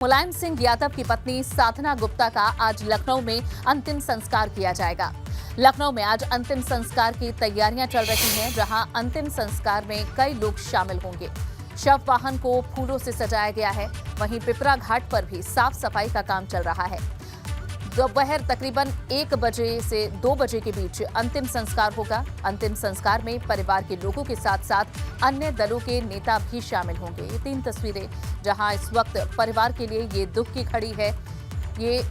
मुलायम सिंह यादव की पत्नी साधना गुप्ता का आज लखनऊ में अंतिम संस्कार किया जाएगा। लखनऊ में आज अंतिम संस्कार की तैयारियां चल रही हैं, जहां अंतिम संस्कार में कई लोग शामिल होंगे। शव वाहन को फूलों से सजाया गया है। वहीं पिपरा घाट पर भी साफ सफाई का काम चल रहा है। दोपहर तकरीबन 1 बजे से 2 बजे के बीच अंतिम संस्कार होगा। अंतिम संस्कार में परिवार के लोगों के साथ साथ अन्य दलों के नेता भी शामिल होंगे। ये 3 तस्वीरें जहां इस वक्त परिवार के लिए ये दुख की घड़ी है। ये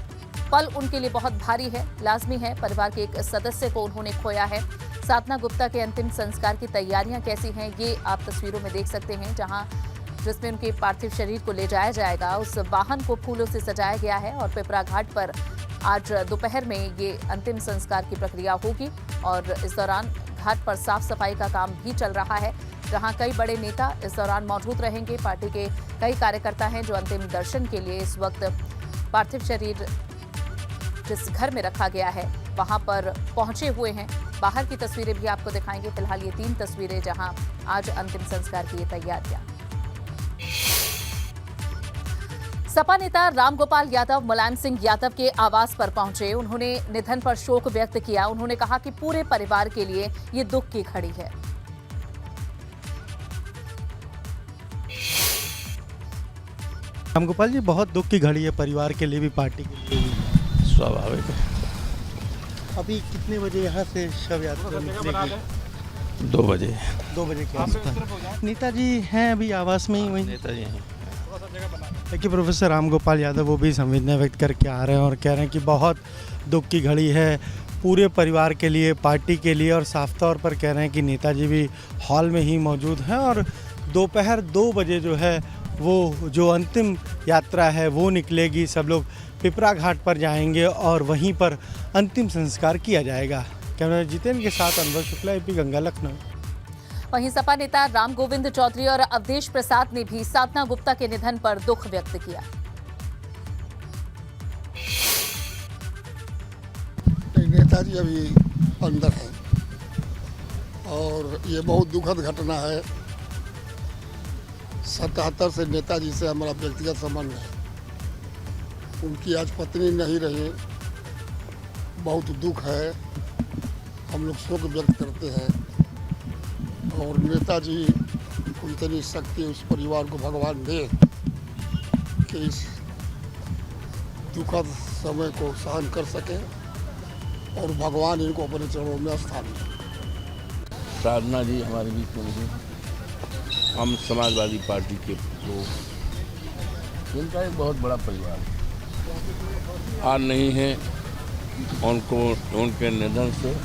पल उनके लिए बहुत भारी है। लाजमी है, परिवार के एक सदस्य को उन्होंने खोया है। साधना गुप्ता के अंतिम संस्कार की तैयारियां कैसी हैं, ये आप तस्वीरों में देख सकते हैं, जिसमें उनके पार्थिव शरीर को ले जाया जाएगा। उस वाहन को फूलों से सजाया गया है और पिपरा घाट पर आज दोपहर में ये अंतिम संस्कार की प्रक्रिया होगी और इस दौरान घाट पर साफ सफाई का काम भी चल रहा है, जहां कई बड़े नेता इस दौरान मौजूद रहेंगे। पार्टी के कई कार्यकर्ता हैं जो अंतिम दर्शन के लिए इस वक्त पार्थिव शरीर जिस घर में रखा गया है वहां पर पहुंचे हुए हैं। बाहर की तस्वीरें भी आपको दिखाएंगे। फिलहाल ये 3 तस्वीरें जहां आज अंतिम संस्कार की तैयारियां। सपा नेता रामगोपाल यादव मुलायम सिंह यादव के आवास पर पहुंचे। उन्होंने निधन पर शोक व्यक्त किया। उन्होंने कहा कि पूरे परिवार के लिए ये दुख की घड़ी है। रामगोपाल जी, बहुत दुख की घड़ी है परिवार के लिए भी, पार्टी के लिए भी। स्वाभाविक है। अभी कितने बजे यहाँ से शव यात्रा निकलेगी? 2 बजे। 2 बजे के आसपास। नेताजी हैं अभी आवास में ही? वहीं नेताजी हैं। देखिए, प्रोफेसर रामगोपाल यादव वो भी संवेदना व्यक्त करके आ रहे हैं और कह रहे हैं कि बहुत दुख की घड़ी है पूरे परिवार के लिए, पार्टी के लिए, और साफ तौर पर कह रहे हैं कि नेताजी भी हॉल में ही मौजूद हैं और दोपहर 2 बजे जो है वो जो अंतिम यात्रा है वो निकलेगी। सब लोग पिपरा घाट पर जाएंगे और वहीं पर अंतिम संस्कार किया जाएगा। कैमरा जितेंद्र के साथ अनुभव शुक्ला, एपी गंगा, लखनऊ। वहीं सपा नेता राम गोविंद चौधरी और अवधेश प्रसाद ने भी साधना गुप्ता के निधन पर दुख व्यक्त किया। नेताजी अभी अंदर हैं और ये बहुत दुखद घटना है। 77 से नेताजी से हमारा व्यक्तिगत संबंध है। उनकी आज पत्नी नहीं रही, बहुत दुख है। हम लोग शोक व्यक्त करते हैं और नेताजी को इतनी शक्ति उस परिवार को भगवान दे कि इस दुखद समय को सहन कर सके और भगवान इनको अपने चरणों में स्थान दे। साधना जी हमारे बीच में नहीं, हम समाजवादी पार्टी के लोग, इनका एक बहुत बड़ा परिवार है। आज नहीं है, उनके निधन से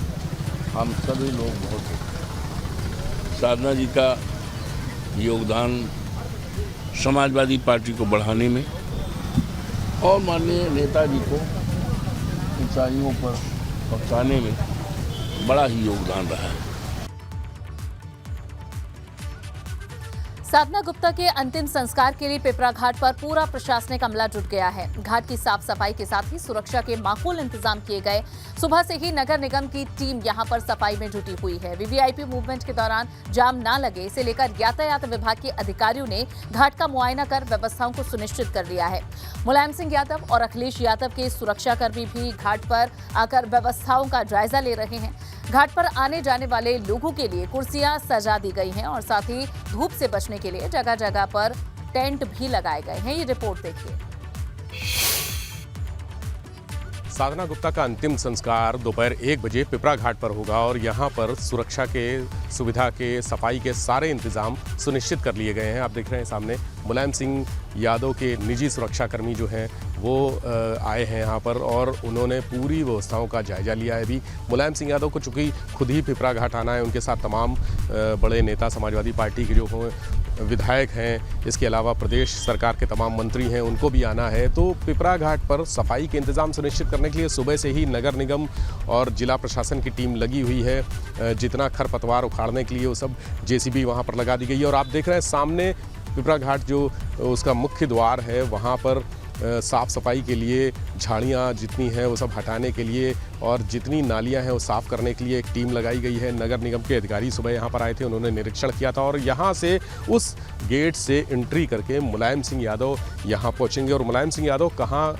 हम सभी लोग बहुत, साधना जी का योगदान समाजवादी पार्टी को बढ़ाने में और माननीय नेताजी को ऊंचाइयों पर पहुंचाने में बड़ा ही योगदान रहा है। साधना गुप्ता के अंतिम संस्कार के लिए पिपरा घाट पर पूरा प्रशासनिक अमला जुट गया है। घाट की साफ सफाई के साथ ही सुरक्षा के माकूल इंतजाम किए गए। सुबह से ही नगर निगम की टीम यहां पर सफाई में जुटी हुई है। वीवीआईपी मूवमेंट के दौरान जाम न लगे, इसे लेकर यातायात विभाग के अधिकारियों ने घाट का मुआयना कर व्यवस्थाओं को सुनिश्चित कर लिया है। मुलायम सिंह यादव और अखिलेश यादव के सुरक्षाकर्मी भी घाट पर आकर व्यवस्थाओं का जायजा ले रहे हैं। घाट पर आने जाने वाले लोगों के लिए कुर्सियां सजा दी गई हैं और साथ ही धूप से बचने के लिए जगह जगह पर टेंट भी लगाए गए हैं। ये रिपोर्ट देखिए। साधना गुप्ता का अंतिम संस्कार दोपहर 1 बजे पिपरा घाट पर होगा और यहाँ पर सुरक्षा के, सुविधा के, सफाई के सारे इंतजाम सुनिश्चित कर लिए गए हैं। आप देख रहे हैं सामने मुलायम सिंह यादव के निजी सुरक्षाकर्मी जो हैं वो आए हैं यहाँ पर और उन्होंने पूरी व्यवस्थाओं का जायजा लिया है। अभी मुलायम सिंह यादव को चूँकि खुद ही पिपरा घाट आना है, उनके साथ तमाम बड़े नेता समाजवादी पार्टी के जो विधायक हैं, इसके अलावा प्रदेश सरकार के तमाम मंत्री हैं, उनको भी आना है। तो पिपरा घाट पर सफाई के इंतजाम सुनिश्चित करने के लिए सुबह से ही नगर निगम और जिला प्रशासन की टीम लगी हुई है। जितना खरपतवार उखाड़ने के लिए वो सब जेसीबी वहाँ पर लगा दी गई है। और आप देख रहे हैं सामने पिपरा घाट जो उसका मुख्य द्वार है, वहाँ पर साफ़ सफाई के लिए, झाड़ियाँ जितनी हैं वो सब हटाने के लिए और जितनी नालियाँ हैं वो साफ़ करने के लिए एक टीम लगाई गई है। नगर निगम के अधिकारी सुबह यहाँ पर आए थे, उन्होंने निरीक्षण किया था और यहाँ से उस गेट से एंट्री करके मुलायम सिंह यादव यहाँ पहुँचेंगे और मुलायम सिंह यादव कहाँ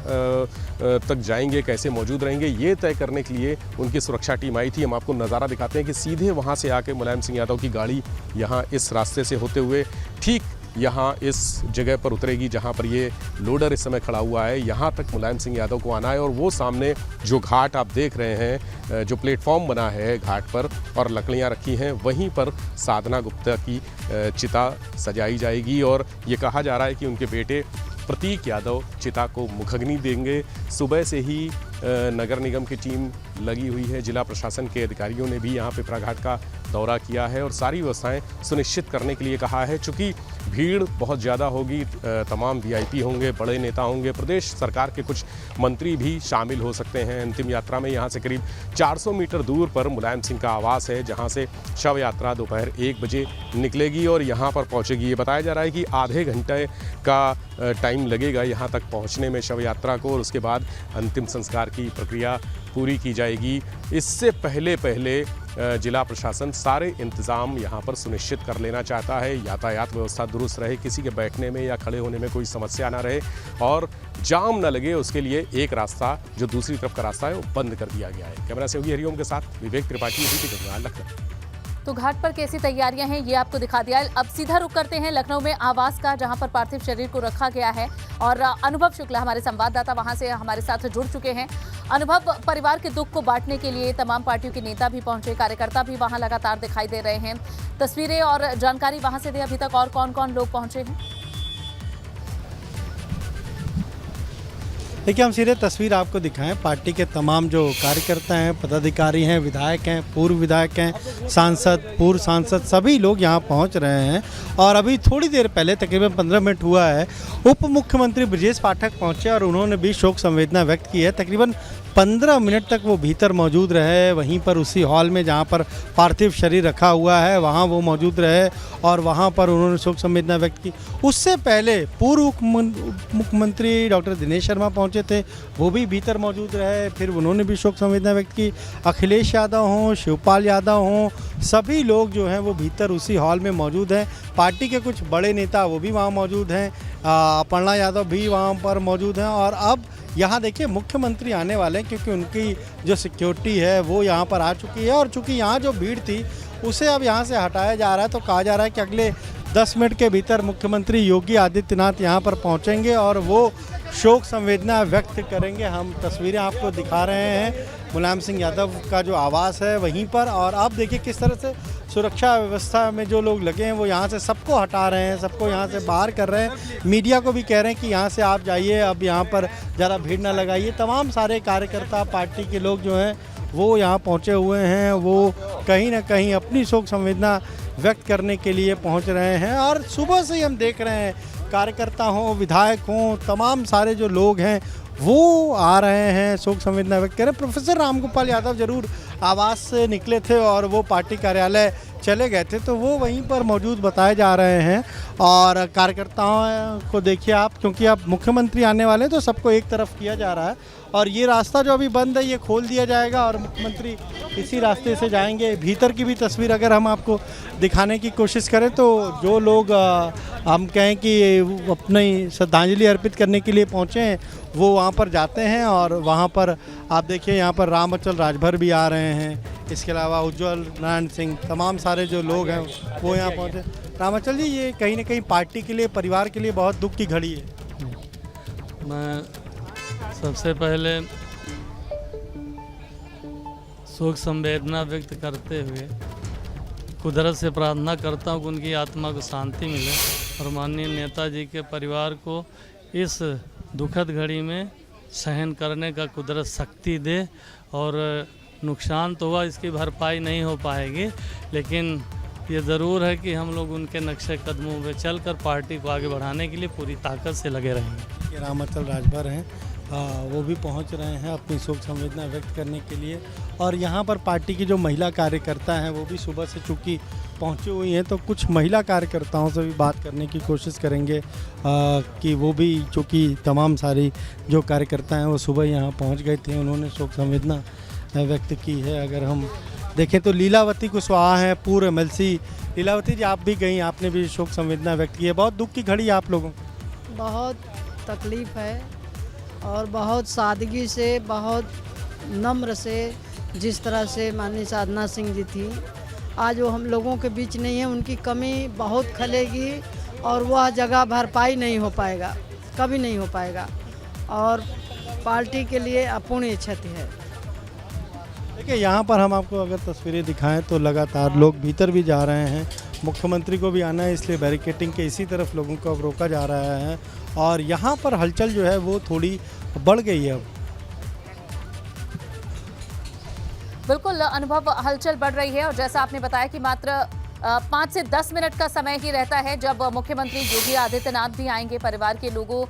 तक जाएंगे, कैसे मौजूद रहेंगे, ये तय करने के लिए उनकी सुरक्षा टीम आई थी। हम आपको नज़ारा दिखाते हैं कि सीधे वहाँ से आके मुलायम सिंह यादव की गाड़ी यहाँ इस रास्ते से होते हुए ठीक यहाँ इस जगह पर उतरेगी जहाँ पर ये लोडर इस समय खड़ा हुआ है। यहाँ तक मुलायम सिंह यादव को आना है और वो सामने जो घाट आप देख रहे हैं, जो प्लेटफॉर्म बना है घाट पर और लकड़ियाँ रखी हैं, वहीं पर साधना गुप्ता की चिता सजाई जाएगी और ये कहा जा रहा है कि उनके बेटे प्रतीक यादव चिता को मुखग्नि देंगे। सुबह से ही नगर निगम की टीम लगी हुई है, जिला प्रशासन के अधिकारियों ने भी यहाँ पिपरा घाट का दौरा किया है और सारी व्यवस्थाएं सुनिश्चित करने के लिए कहा है। चूँकि भीड़ बहुत ज़्यादा होगी, तमाम वीआईपी होंगे, बड़े नेता होंगे, प्रदेश सरकार के कुछ मंत्री भी शामिल हो सकते हैं अंतिम यात्रा में। यहाँ से करीब 400 मीटर दूर पर मुलायम सिंह का आवास है, जहाँ से शव यात्रा दोपहर 1 बजे निकलेगी और यहाँ पर पहुँचेगी। ये बताया जा रहा है कि आधे घंटे का टाइम लगेगा यहाँ तक पहुँचने में शव यात्रा को और उसके बाद अंतिम संस्कार की प्रक्रिया पूरी की जाएगी। इससे पहले जिला प्रशासन सारे इंतज़ाम यहाँ पर सुनिश्चित कर लेना चाहता है, यातायात व्यवस्था दुरुस्त रहे, किसी के बैठने में या खड़े होने में कोई समस्या ना रहे और जाम न लगे, उसके लिए एक रास्ता जो दूसरी तरफ का रास्ता है वो बंद कर दिया गया है। कैमरा सहयोगी हरिओम के साथ विवेक त्रिपाठी, लखनऊ। तो घाट पर कैसी तैयारियां हैं ये आपको दिखा दिया। अब सीधा रुख करते हैं लखनऊ में आवास का, जहां पर पार्थिव शरीर को रखा गया है और अनुभव शुक्ला हमारे संवाददाता वहां से हमारे साथ जुड़ चुके हैं। अनुभव, परिवार के दुख को बांटने के लिए तमाम पार्टियों के नेता भी पहुंचे, कार्यकर्ता भी वहां लगातार दिखाई दे रहे हैं। तस्वीरें और जानकारी वहां से दे अभी तक और कौन कौन लोग पहुंचे हैं। देखिए, हम सीधे तस्वीर आपको दिखाएं। पार्टी के तमाम जो कार्यकर्ता हैं, पदाधिकारी हैं, विधायक हैं, पूर्व विधायक हैं, सांसद, पूर्व सांसद, सभी लोग यहां पहुंच रहे हैं और अभी थोड़ी देर पहले तकरीबन 15 मिनट हुआ है, उप मुख्यमंत्री ब्रजेश पाठक पहुंचे और उन्होंने भी शोक संवेदना व्यक्त की है। तकरीबन 15 मिनट तक वो भीतर मौजूद रहे, वहीं पर उसी हॉल में जहाँ पर पार्थिव शरीर रखा हुआ है वहाँ वो मौजूद रहे और वहाँ पर उन्होंने शोक संवेदना व्यक्त की। उससे पहले पूर्व मुख्यमंत्री डॉक्टर दिनेश शर्मा पहुँचे थे, वो भी भीतर मौजूद रहे, फिर उन्होंने भी शोक संवेदना व्यक्त की। अखिलेश यादव हों, शिवपाल यादव हों, सभी लोग जो हैं वो भीतर उसी हॉल में मौजूद हैं। पार्टी के कुछ बड़े नेता वो भी वहाँ मौजूद हैं, अपर्णा यादव भी वहाँ पर मौजूद हैं और अब यहाँ देखिए मुख्यमंत्री आने वाले हैं क्योंकि उनकी जो सिक्योरिटी है वो यहाँ पर आ चुकी है और चूँकि यहाँ जो भीड़ थी उसे अब यहाँ से हटाया जा रहा है। तो कहा जा रहा है कि अगले 10 मिनट के भीतर मुख्यमंत्री योगी आदित्यनाथ यहाँ पर पहुँचेंगे और वो शोक संवेदना व्यक्त करेंगे। हम तस्वीरें आपको दिखा रहे हैं मुलायम सिंह यादव का जो आवास है वहीं पर, और आप देखिए किस तरह से सुरक्षा व्यवस्था में जो लोग लगे हैं वो यहाँ से सबको हटा रहे हैं, सबको यहाँ से बाहर कर रहे हैं। मीडिया को भी कह रहे हैं कि यहाँ से आप जाइए, अब यहाँ पर ज़्यादा भीड़ ना लगाइए। तमाम सारे कार्यकर्ता, पार्टी के लोग जो हैं वो यहाँ पहुँचे हुए हैं, वो कहीं ना कहीं अपनी शोक संवेदना व्यक्त करने के लिए पहुँच रहे हैं और सुबह से ही हम देख रहे हैं कार्यकर्ता हों, विधायक हों, तमाम सारे जो लोग हैं वो आ रहे हैं, शोक संवेदना व्यक्त करें। प्रोफेसर रामगोपाल यादव जरूर आवास से निकले थे और वो पार्टी कार्यालय चले गए थे, तो वो वहीं पर मौजूद बताए जा रहे हैं। और कार्यकर्ताओं को देखिए आप, क्योंकि अब मुख्यमंत्री आने वाले हैं तो सबको एक तरफ किया जा रहा है और ये रास्ता जो अभी बंद है ये खोल दिया जाएगा और मुख्यमंत्री इसी रास्ते से जाएंगे। भीतर की भी तस्वीर अगर हम आपको दिखाने की कोशिश करें तो जो लोग हम कहें कि अपनी श्रद्धांजलि अर्पित करने के लिए पहुँचे हैं वो वहाँ पर जाते हैं और वहाँ पर आप देखिए यहाँ पर रामअचल राजभर भी आ रहे हैं, इसके अलावा उज्जवल नारायण सिंह, तमाम सारे जो लोग हैं वो यहाँ पहुँचे। रामअचल जी, ये कहीं ना कहीं पार्टी के लिए, परिवार के लिए बहुत दुख की घड़ी है। मैं सबसे पहले शोक संवेदना व्यक्त करते हुए कुदरत से प्रार्थना करता हूँ कि उनकी आत्मा को शांति मिले और माननीय नेताजी के परिवार को इस दुखद घड़ी में सहन करने का कुदरत शक्ति दे। और नुकसान तो हुआ, इसकी भरपाई नहीं हो पाएगी, लेकिन ये ज़रूर है कि हम लोग उनके नक्शे कदमों में चलकर पार्टी को आगे बढ़ाने के लिए पूरी ताकत से लगे रहेंगे। रामअचल राजभर हैं वो भी पहुंच रहे हैं अपनी शोक संवेदना व्यक्त करने के लिए। और यहाँ पर पार्टी की जो महिला कार्यकर्ता हैं वो भी सुबह से चूँकि पहुँची हुई हैं, तो कुछ महिला कार्यकर्ताओं से भी बात करने की कोशिश करेंगे कि वो भी, चूँकि तमाम सारी जो कार्यकर्ता हैं वो सुबह यहाँ पहुँच गए थे, उन्होंने शोक संवेदना व्यक्त की है। अगर हम देखें तो लीलावती कुशवाहा हैं, पूर्व MLC। लीलावती जी, आप भी गई, आपने भी शोक संवेदना व्यक्त की है। बहुत दुख की घड़ी आप लोगों को। बहुत तकलीफ़ है और बहुत सादगी से, बहुत नम्र से, जिस तरह से माननीय साधना सिंह जी थी, आज वो हम लोगों के बीच नहीं है। उनकी कमी बहुत खलेगी और वह जगह भरपाई नहीं हो पाएगा, कभी नहीं हो पाएगा, और पार्टी के लिए अपूर्णीय क्षति है। देखिए, यहाँ पर हम आपको अगर तस्वीरें दिखाएं तो लगातार लोग भीतर भी जा रहे हैं। मुख्यमंत्री को भी आना है, इसलिए बैरिकेटिंग के इसी तरफ लोगों को अब रोका जा रहा है और यहाँ पर हलचल जो है वो थोड़ी बढ़ गई है अब। बिल्कुल अनुभव, हलचल बढ़ रही है और जैसा आपने बताया कि मात्र 5 से 10 मिनट का समय ही रहता है जब मुख्यमंत्री योगी आदित्यनाथ भी आएंगे, परिवार के लोगों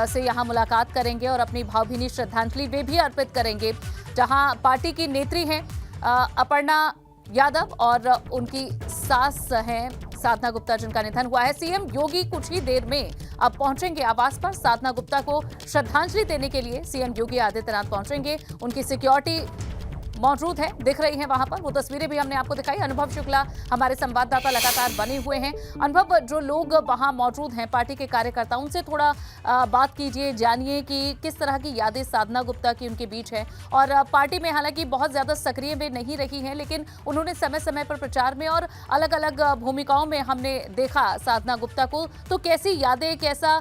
से यहाँ मुलाकात करेंगे और अपनी भावभीनी श्रद्धांजलि वे भी अर्पित करेंगे। जहाँ पार्टी की नेत्री हैं अपर्णा यादव और उनकी सास हैं साधना गुप्ता, जिनका निधन हुआ है। सीएम योगी कुछ ही देर में अब पहुंचेंगे आवास पर। साधना गुप्ता को श्रद्धांजलि देने के लिए सीएम योगी आदित्यनाथ पहुंचेंगे। उनकी सिक्योरिटी मौजूद है, दिख रही हैं वहां पर। वो तस्वीरें भी हमने आपको दिखाई। अनुभव शुक्ला हमारे संवाददाता लगातार बने हुए हैं। अनुभव, जो लोग वहां मौजूद हैं पार्टी के कार्यकर्ता, उनसे थोड़ा बात कीजिए, जानिए कि किस तरह की यादें साधना गुप्ता की उनके बीच है। और पार्टी में हालांकि बहुत ज्यादा सक्रिय वे नहीं रही हैं, लेकिन उन्होंने समय समय पर प्रचार में और अलग अलग भूमिकाओं में हमने देखा साधना गुप्ता को। तो कैसी यादें, कैसा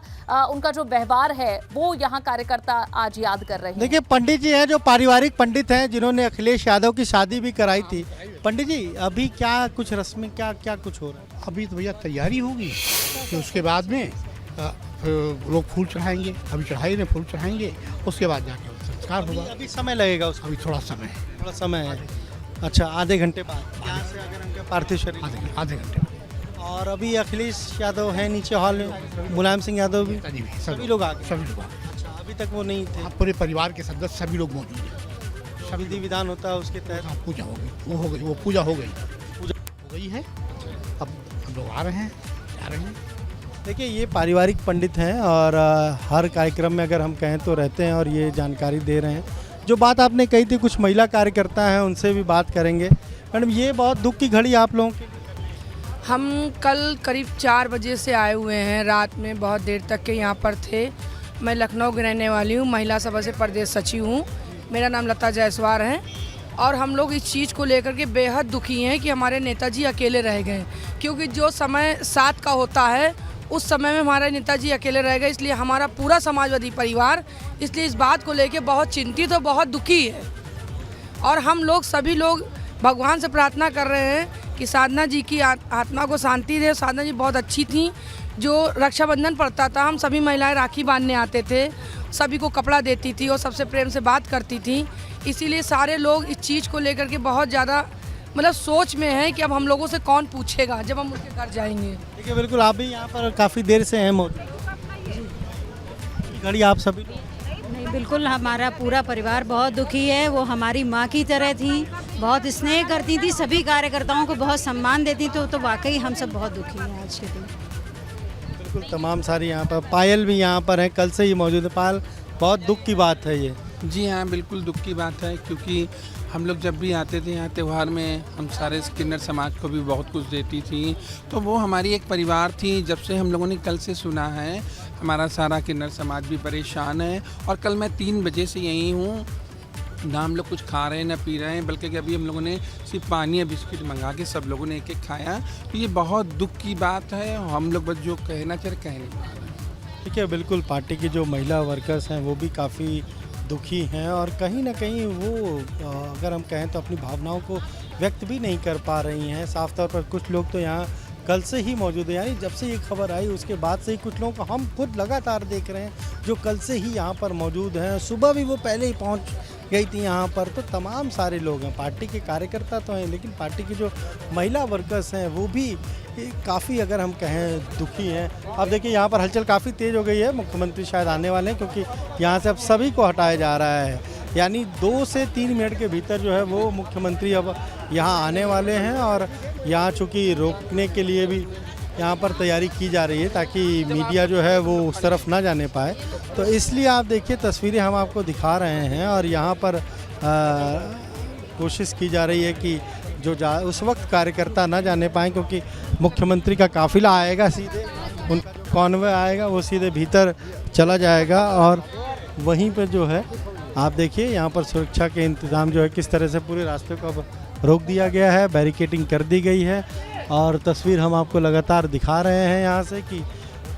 उनका जो व्यवहार है वो यहाँ कार्यकर्ता आज याद कर रहे हैं। देखिए, पंडित जी हैं जो पारिवारिक पंडित हैं, जिन्होंने अखिलेश यादव की शादी भी कराई थी। पंडित जी, अभी क्या कुछ रस्में, क्या कुछ हो रहा है? अभी तो भैया तैयारी होगी, फिर उसके बाद में लोग फूल चढ़ाएंगे। अभी चढ़ाई में फूल चढ़ाएंगे, उसके बाद जाके संस्कार होगा। अभी समय लगेगा उसका? अभी थोड़ा समय है। अच्छा, आधे घंटे बाद यहाँ से अगर उनका पार्थिव शरीर आधे घंटे। और अभी अखिलेश यादव है नीचे हॉल में, मुलायम सिंह यादव भी, सभी लोग आ गए। सभी लोग अच्छा, अभी तक वो नहीं थे? पूरे परिवार के सदस्य सभी लोग मौजूद हैं। विधि विधान होता है उसके तहत? पूजा हो गई, वो पूजा हो गई है। अब हम लोग आ रहे हैं, जा रहे हैं। देखिए, ये पारिवारिक पंडित हैं और हर कार्यक्रम में अगर हम कहें तो रहते हैं और ये जानकारी दे रहे हैं। जो बात आपने कही थी, कुछ महिला कार्यकर्ता हैं, उनसे भी बात करेंगे। मैडम, ये बहुत दुख की घड़ी आप लोगों की। हम कल करीब 4 बजे से आए हुए हैं, रात में बहुत देर तक के यहाँ पर थे। मैं लखनऊ की रहने वाली हूँ, महिला सभा से प्रदेश सचिव हूँ। मेरा नाम लता जायसवाल है और हम लोग इस चीज़ को लेकर के बेहद दुखी हैं कि हमारे नेताजी अकेले रह गए, क्योंकि जो समय साथ का होता है उस समय में हमारे नेताजी अकेले रह गए। इसलिए हमारा पूरा समाजवादी परिवार इसलिए इस बात को लेकर बहुत चिंतित और बहुत दुखी है। और हम लोग सभी लोग भगवान से प्रार्थना कर रहे हैं कि साधना जी की आत्मा को शांति दे। साधना जी बहुत अच्छी थी। जो रक्षाबंधन पड़ता था, हम सभी महिलाएं राखी बांधने आते थे, सभी को कपड़ा देती थी और सबसे प्रेम से बात करती थी। इसीलिए सारे लोग इस चीज़ को लेकर के बहुत ज़्यादा मतलब सोच में है कि अब हम लोगों से कौन पूछेगा जब हम उनके घर जाएंगे। देखिए, बिल्कुल आप भी यहाँ पर काफ़ी देर से हैं मौजूद। घड़ी आप सभी नहीं, बिल्कुल हमारा पूरा परिवार बहुत दुखी है। वो हमारी माँ की तरह थी, बहुत स्नेह करती थी, सभी कार्यकर्ताओं को बहुत सम्मान देती। तो वाकई हम सब बहुत दुखी हैं आज के दिन। बिल्कुल, तमाम सारी यहाँ पर, पायल भी यहाँ पर है, कल से ही मौजूद है। पायल, बहुत दुख की बात है ये। जी हाँ, बिल्कुल दुख की बात है, क्योंकि हम लोग जब भी आते थे यहाँ त्यौहार में, हम सारे किन्नर समाज को भी बहुत कुछ देती थी। तो वो हमारी एक परिवार थी। जब से हम लोगों ने कल से सुना है, हमारा सारा किन्नर समाज भी परेशान है। और कल मैं 3 बजे से यहीं हूँ, ना हम लोग कुछ खा रहे हैं ना पी रहे हैं, बल्कि अभी हम लोगों ने सिर्फ पानी या बिस्किट मंगा के सब लोगों ने एक एक खाया। तो ये बहुत दुख की बात है। हम लोग बस जो कहना चाह रहे कह नहीं पा रहे। ठीक है, बिल्कुल पार्टी की जो महिला वर्कर्स हैं वो भी काफ़ी दुखी हैं और कहीं ना कहीं वो अगर हम कहें तो अपनी भावनाओं को व्यक्त भी नहीं कर पा रही हैं। साफ तौर पर कुछ लोग तो यहाँ कल से ही मौजूद है, यानी जब से ये खबर आई उसके बाद से ही कुछ लोगों को हम खुद लगातार देख रहे हैं जो कल से ही यहाँ पर मौजूद हैं। सुबह भी वो पहले ही पहुँच गई थी यहाँ पर। तो तमाम सारे लोग हैं, पार्टी के कार्यकर्ता तो हैं, लेकिन पार्टी की जो महिला वर्कर्स हैं वो भी काफ़ी, अगर हम कहें, दुखी हैं। अब देखिए यहाँ पर हलचल काफ़ी तेज़ हो गई है, मुख्यमंत्री शायद आने वाले हैं, क्योंकि यहाँ से अब सभी को हटाया जा रहा है। यानी 2 से 3 मिनट के भीतर जो है वो मुख्यमंत्री अब यहाँ आने वाले हैं, और यहाँ चूँकि रोकने के लिए भी यहाँ पर तैयारी की जा रही है ताकि मीडिया जो है वो उस तरफ ना जाने पाए। तो इसलिए आप देखिए तस्वीरें हम आपको दिखा रहे हैं, और यहाँ पर कोशिश की जा रही है कि उस वक्त कार्यकर्ता ना जाने पाएँ, क्योंकि मुख्यमंत्री का काफिला आएगा, सीधे उनका कॉन्वॉय आएगा, वो सीधे भीतर चला जाएगा। और वहीं पर जो है आप देखिए यहाँ पर सुरक्षा के इंतज़ाम जो है किस तरह से पूरे रास्ते को अब रोक दिया गया है, बैरिकेडिंग कर दी गई है। और तस्वीर हम आपको लगातार दिखा रहे हैं यहाँ से कि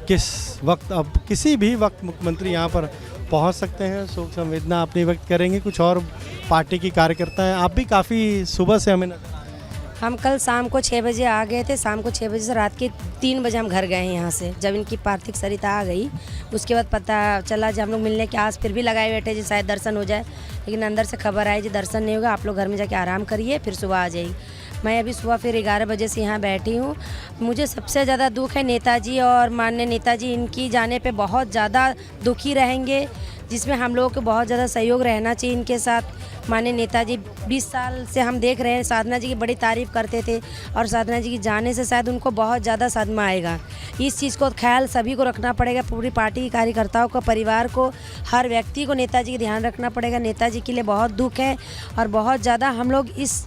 किस वक्त, अब किसी भी वक्त मुख्यमंत्री यहाँ पर पहुँच सकते हैं, शोक संवेदना अपनी व्यक्त करेंगे। कुछ और पार्टी की कार्यकर्ता हैं, आप भी काफ़ी सुबह से हमें नजर आ रहे हैं। हम कल शाम को 6 बजे आ गए थे, शाम को 6 बजे से रात के 3 बजे हम घर गए हैं यहाँ से। जब इनकी पार्थिव सरिता आ गई उसके बाद पता चला, जब हम लोग मिलने के आस फिर भी लगाए बैठे जी शायद दर्शन हो जाए, लेकिन अंदर से खबर आई जी दर्शन नहीं होगा, आप लोग घर में जाके आराम करिए, फिर सुबह आ जाएगी। मैं अभी सुबह फिर 11 बजे से यहाँ बैठी हूँ। मुझे सबसे ज़्यादा दुख है नेताजी और माननीय नेताजी, इनकी जाने पे बहुत ज़्यादा दुखी रहेंगे, जिसमें हम लोगों को बहुत ज़्यादा सहयोग रहना चाहिए इनके साथ। माननीय नेताजी 20 साल से हम देख रहे हैं, साधना जी की बड़ी तारीफ़ करते थे, और साधना जी की जाने से शायद उनको बहुत ज़्यादा सदमा आएगा। इस चीज़ को ख्याल सभी को रखना पड़ेगा, पूरी पार्टी के कार्यकर्ताओं को, परिवार को, हर व्यक्ति को नेताजी का ध्यान रखना पड़ेगा। नेताजी के लिए बहुत दुख है, और बहुत ज़्यादा हम लोग इस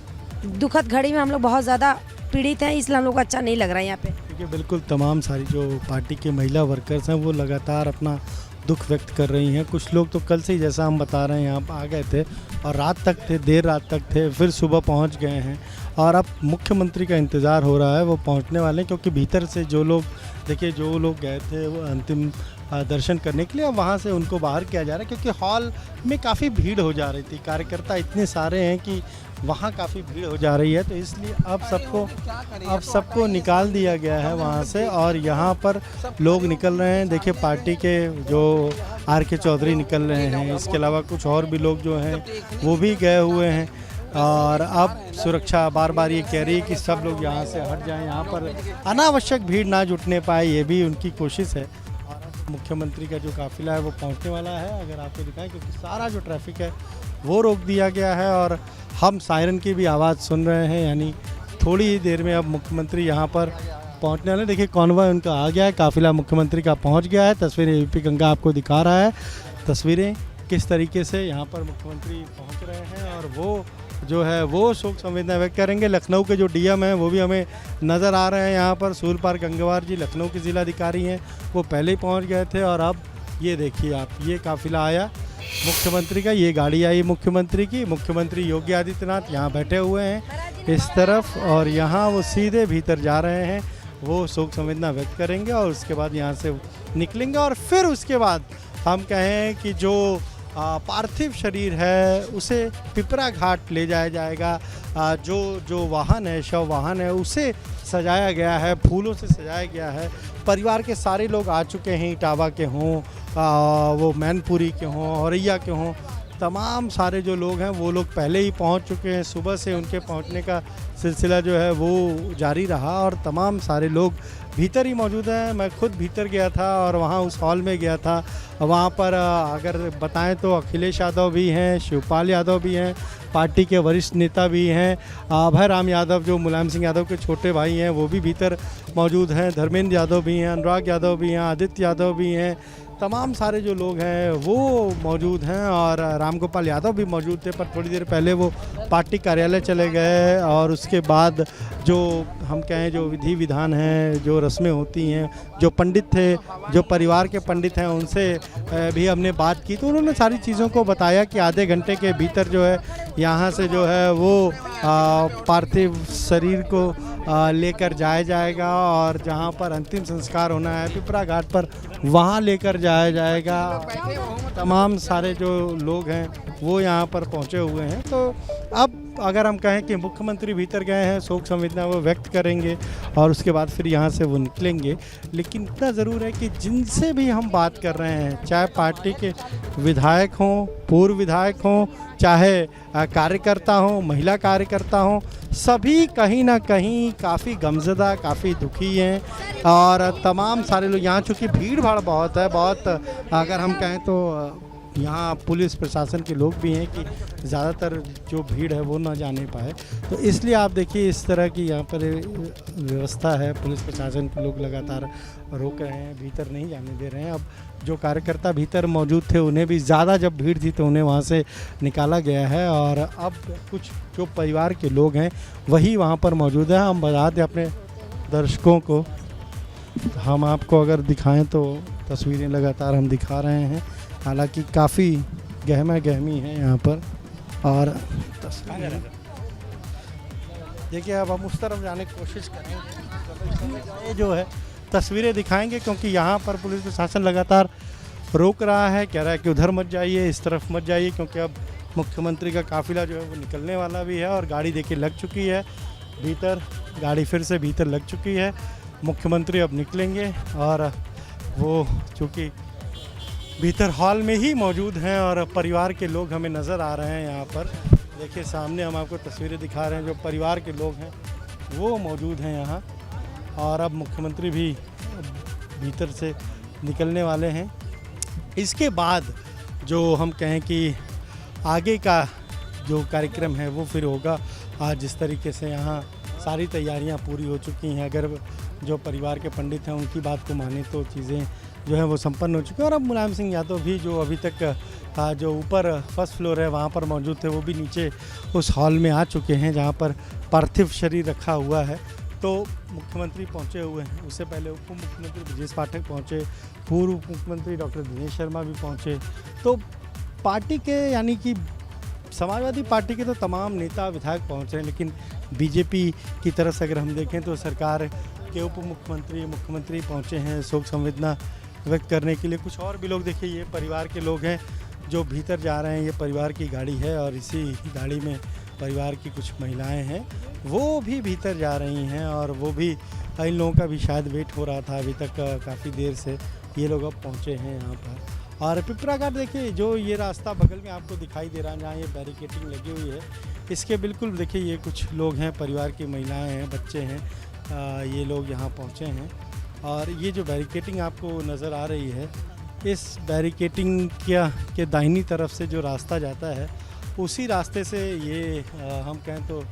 दुखद घड़ी में हम लोग बहुत ज़्यादा पीड़ित हैं, इसलिए हम लोग को अच्छा नहीं लग रहा है यहाँ पे। देखिए बिल्कुल तमाम सारी जो पार्टी के महिला वर्कर्स हैं वो लगातार अपना दुख व्यक्त कर रही हैं। कुछ लोग तो कल से ही, जैसा हम बता रहे हैं, यहाँ पर आ गए थे और रात तक थे, देर रात तक थे, फिर सुबह पहुँच गए हैं, और अब मुख्यमंत्री का इंतज़ार हो रहा है, वो पहुँचने वाले हैं। क्योंकि भीतर से जो लोग, देखिए जो लोग गए थे वो अंतिम दर्शन करने के लिए, अब वहाँ से उनको बाहर किया जा रहा है, क्योंकि हॉल में काफ़ी भीड़ हो जा रही थी, कार्यकर्ता इतने सारे हैं कि वहाँ काफ़ी भीड़ हो जा रही है। तो इसलिए अब सबको निकाल दिया गया है वहाँ से, और यहाँ पर लोग निकल रहे हैं। देखिए पार्टी के जो RK चौधरी निकल रहे हैं, इसके अलावा कुछ और भी लोग जो हैं वो भी गए हुए हैं, और अब सुरक्षा बार बार ये कह रही है कि सब लोग यहाँ से हट जाएं, यहाँ पर अनावश्यक भीड़ ना जुटने पाए, ये भी उनकी कोशिश है। और अब मुख्यमंत्री का जो काफिला है वो पहुँचने वाला है, अगर आपको दिखाएं, क्योंकि सारा जो ट्रैफिक है वो रोक दिया गया है, और हम सायरन की भी आवाज़ सुन रहे हैं। यानी थोड़ी ही देर में अब मुख्यमंत्री यहाँ पर पहुँचने वाले। देखिए कॉन्वॉय उनका आ गया है, काफिला मुख्यमंत्री का पहुँच गया है। तस्वीरें यूपी गंगा आपको दिखा रहा है, तस्वीरें किस तरीके से यहाँ पर मुख्यमंत्री पहुँच रहे हैं, और वो जो है वो शोक संवेदना व्यक्त करेंगे। लखनऊ के जो DM हैं वो भी हमें नज़र आ रहे हैं यहाँ पर। सूर्यपाल गंगवार जी लखनऊ के ज़िलाधिकारी हैं, वो पहले ही पहुँच गए थे, और अब ये देखिए आप, ये काफिला आया मुख्यमंत्री का, ये गाड़ी आई मुख्यमंत्री की। मुख्यमंत्री योगी आदित्यनाथ यहाँ बैठे हुए हैं इस तरफ, और यहाँ वो सीधे भीतर जा रहे हैं, वो शोक संवेदना व्यक्त करेंगे, और उसके बाद यहाँ से निकलेंगे। और फिर उसके बाद हम कहें कि जो पार्थिव शरीर है उसे पिपरा घाट ले जाया जाएगा। जो वाहन है, शव वाहन है, उसे सजाया गया है, फूलों से सजाया गया है। परिवार के सारे लोग आ चुके हैं, इटावा के हों, वो मैनपुरी के हों, औरैया के हों, तमाम सारे जो लोग हैं वो लोग पहले ही पहुंच चुके हैं। सुबह से उनके पहुंचने का सिलसिला जो है वो जारी रहा, और तमाम सारे लोग भीतर ही मौजूद हैं। मैं खुद भीतर गया था और वहाँ उस हॉल में गया था। वहाँ पर अगर बताएं तो अखिलेश यादव भी हैं, शिवपाल यादव भी हैं, पार्टी के वरिष्ठ नेता भी हैं, अभय राम यादव जो मुलायम सिंह यादव के छोटे भाई हैं वो भी भीतर मौजूद हैं, धर्मेंद्र यादव भी हैं, अनुराग यादव भी हैं, आदित्य यादव भी हैं, तमाम सारे जो लोग हैं वो मौजूद हैं, और रामगोपाल यादव भी मौजूद थे, पर थोड़ी देर पहले वो पार्टी कार्यालय चले गए। और उसके बाद जो हम कहें जो विधि विधान हैं, जो रस्में होती हैं, जो पंडित थे, जो परिवार के पंडित हैं, उनसे भी हमने बात की, तो उन्होंने सारी चीज़ों को बताया कि आधे घंटे के भीतर जो है यहाँ से जो है वो पार्थिव शरीर को लेकर जाया जाएगा, और जहाँ पर अंतिम संस्कार होना है पिपरा घाट पर, वहाँ लेकर जाया जाएगा। तमाम सारे जो लोग हैं वो यहाँ पर पहुँचे हुए हैं। तो अब अगर हम कहें कि मुख्यमंत्री भीतर गए हैं, शोक संवेदना वो व्यक्त करेंगे और उसके बाद फिर यहाँ से वो निकलेंगे। लेकिन इतना ज़रूर है कि जिनसे भी हम बात कर रहे हैं, चाहे पार्टी के विधायक हों, पूर्व विधायक हों, चाहे कार्यकर्ता हों, महिला कार्यकर्ता हों, सभी कहीं ना कहीं काफ़ी गमज़दा, काफ़ी दुखी हैं। और तमाम सारे लोग यहाँ, चूँकि भीड़ भाड़ बहुत है, बहुत अगर हम कहें तो यहाँ पुलिस प्रशासन के लोग भी हैं कि ज़्यादातर जो भीड़ है वो ना जाने पाए, तो इसलिए आप देखिए इस तरह की यहाँ पर व्यवस्था है। पुलिस प्रशासन के लोग लगातार रोक रहे हैं, भीतर नहीं जाने दे रहे हैं। अब जो कार्यकर्ता भीतर मौजूद थे उन्हें भी ज़्यादा जब भीड़ थी तो उन्हें वहाँ से निकाला गया है और अब कुछ जो परिवार के लोग हैं वही वहाँ पर मौजूद हैं। हम बता दें अपने दर्शकों को, हम आपको अगर दिखाएं तो तस्वीरें लगातार हम दिखा रहे हैं, हालांकि काफ़ी गहमा गहमी है यहाँ पर। और तस्वीरें देखिए, अब हम उस तरफ जाने की कोशिश करेंगे, ये जो है तस्वीरें दिखाएंगे, क्योंकि यहाँ पर पुलिस प्रशासन लगातार रोक रहा है, कह रहा है कि उधर मत जाइए, इस तरफ मत जाइए, क्योंकि अब मुख्यमंत्री का काफिला जो है वो निकलने वाला भी है और गाड़ी देखिए लग चुकी है भीतर, गाड़ी फिर से भीतर लग चुकी है। मुख्यमंत्री अब निकलेंगे और वो चूँकि भीतर हॉल में ही मौजूद हैं और परिवार के लोग हमें नज़र आ रहे हैं। यहाँ पर देखिए सामने हम आपको तस्वीरें दिखा रहे हैं, जो परिवार के लोग हैं वो मौजूद हैं यहाँ। और अब मुख्यमंत्री भी भीतर से निकलने वाले हैं। इसके बाद जो हम कहें कि आगे का जो कार्यक्रम है वो फिर होगा। आज जिस तरीके से यहाँ सारी तैयारियाँ पूरी हो चुकी हैं, अगर जो परिवार के पंडित हैं उनकी बात को माने तो चीज़ें जो है वो संपन्न हो चुकी है। और अब मुलायम सिंह यादव भी जो अभी तक जो ऊपर फर्स्ट फ्लोर है वहाँ पर मौजूद थे, वो भी नीचे उस हॉल में आ चुके हैं जहाँ पर पार्थिव शरीर रखा हुआ है। तो मुख्यमंत्री पहुँचे हुए हैं, उससे पहले उप मुख्यमंत्री ब्रजेश पाठक पहुँचे, पूर्व मुख्यमंत्री डॉक्टर दिनेश शर्मा भी पहुँचे। तो पार्टी के यानी कि समाजवादी पार्टी के तो तमाम नेता विधायक पहुँच रहे हैं, लेकिन बीजेपी की तरफ से अगर हम देखें तो सरकार के उप मुख्यमंत्री मुख्यमंत्री पहुँचे हैं शोक संवेदना व्यक्त करने के लिए। कुछ और भी लोग देखिए, ये परिवार के लोग हैं जो भीतर जा रहे हैं। ये परिवार की गाड़ी है और इसी गाड़ी में परिवार की कुछ महिलाएं हैं, वो भी भीतर जा रही हैं और वो भी इन लोगों का भी शायद वेट हो रहा था अभी तक काफ़ी देर से। ये लोग अब पहुँचे हैं यहाँ पर। और पिपरा घाट देखिए, जो ये रास्ता बगल में आपको दिखाई दे रहा है जहाँ ये बैरिकेटिंग लगी हुई है, इसके बिल्कुल देखिए ये कुछ लोग हैं, परिवार की महिलाएँ हैं, बच्चे हैं, ये लोग यहाँ पहुँचे हैं। और ये जो बैरिकेटिंग आपको नज़र आ रही है, इस बैरिकेटिंग के दाहिनी तरफ से जो रास्ता जाता है उसी रास्ते से ये हम कहें तो